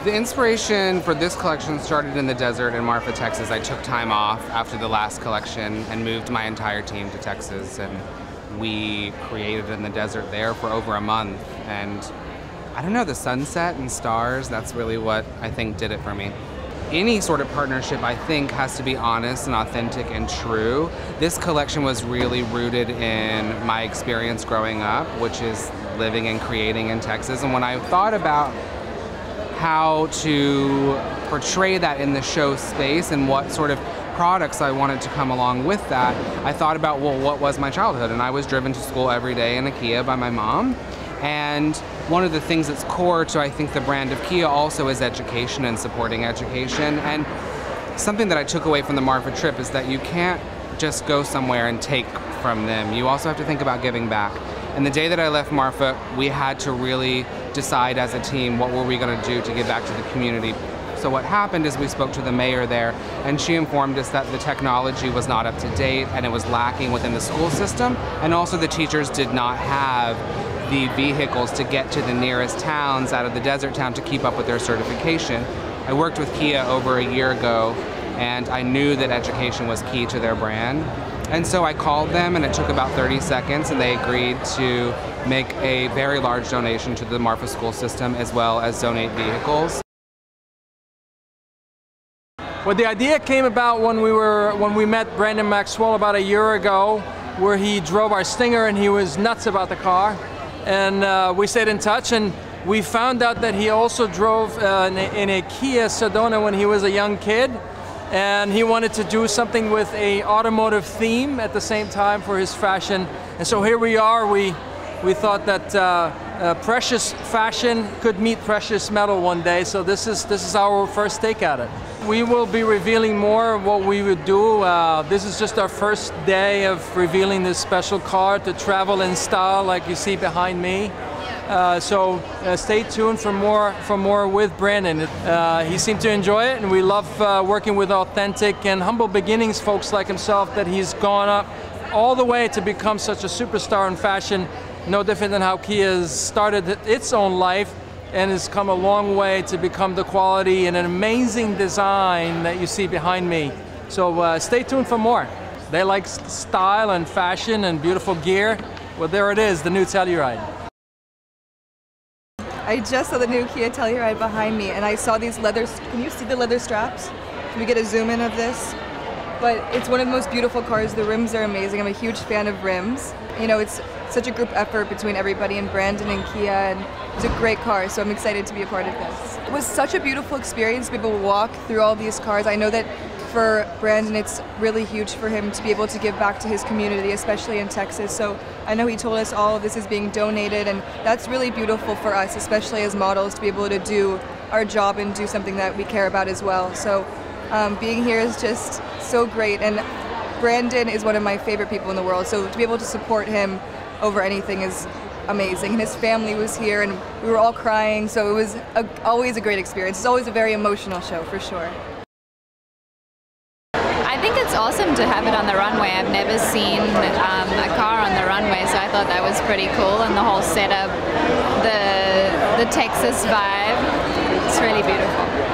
The inspiration for this collection started in the desert in Marfa, Texas. I took time off after the last collection and moved my entire team to Texas, and we created in the desert there for over a month. And I don't know, the sunset and stars, that's really what I think did it for me. Any sort of partnership, I think, has to be honest and authentic and true. This collection was really rooted in my experience growing up, which is living and creating in Texas. And when I thought about how to portray that in the show space and what sort of products I wanted to come along with that, I thought about, well, what was my childhood? And I was driven to school every day in a Kia by my mom. And one of the things that's core to, I think, the brand of Kia also is education and supporting education. And something that I took away from the Marfa trip is that you can't just go somewhere and take from them. You also have to think about giving back. And the day that I left Marfa, we had to really decide as a team what were we going to do to give back to the community. So what happened is we spoke to the mayor there, and she informed us that the technology was not up to date and it was lacking within the school system, and also the teachers did not have the vehicles to get to the nearest towns out of the desert town to keep up with their certification. I worked with Kia over a year ago, and I knew that education was key to their brand. And so I called them, and it took about 30 seconds, and they agreed to make a very large donation to the Marfa school system, as well as donate vehicles. Well, the idea came about when we met Brandon Maxwell about a year ago, where he drove our Stinger and he was nuts about the car. And we stayed in touch, and we found out that he also drove in a Kia Sedona when he was a young kid. And he wanted to do something with an automotive theme at the same time for his fashion. And so here we are. We thought that precious fashion could meet precious metal one day. So this is our first take at it. We will be revealing more of what we would do. This is just our first day of revealing this special car to travel in style, like you see behind me. So stay tuned for more with Brandon. He seemed to enjoy it, and we love working with authentic and humble beginnings folks like himself, that he's gone up all the way to become such a superstar in fashion, no different than how Kia has started its own life and has come a long way to become the quality and an amazing design that you see behind me. So stay tuned for more. They like style and fashion and beautiful gear. Well, there it is, the new Telluride. I just saw the new Kia Telluride behind me, and I saw these leather, can you see the leather straps? Can we get a zoom in of this? But it's one of the most beautiful cars. The rims are amazing. I'm a huge fan of rims. You know, it's such a group effort between everybody in Brandon and Kia, and it's a great car, so I'm excited to be a part of this. It was such a beautiful experience to be able to walk through all these cars. I know that for Brandon, it's really huge for him to be able to give back to his community, especially in Texas. So I know he told us all of this is being donated, and that's really beautiful for us, especially as models, to be able to do our job and do something that we care about as well. So being here is just so great, and Brandon is one of my favorite people in the world, so to be able to support him over anything is amazing. And his family was here, and we were all crying, so it was always a great experience. It's always a very emotional show, for sure. I think it's awesome to have it on the runway. I've never seen a car on the runway, so I thought that was pretty cool, and the whole setup, the Texas vibe, it's really beautiful.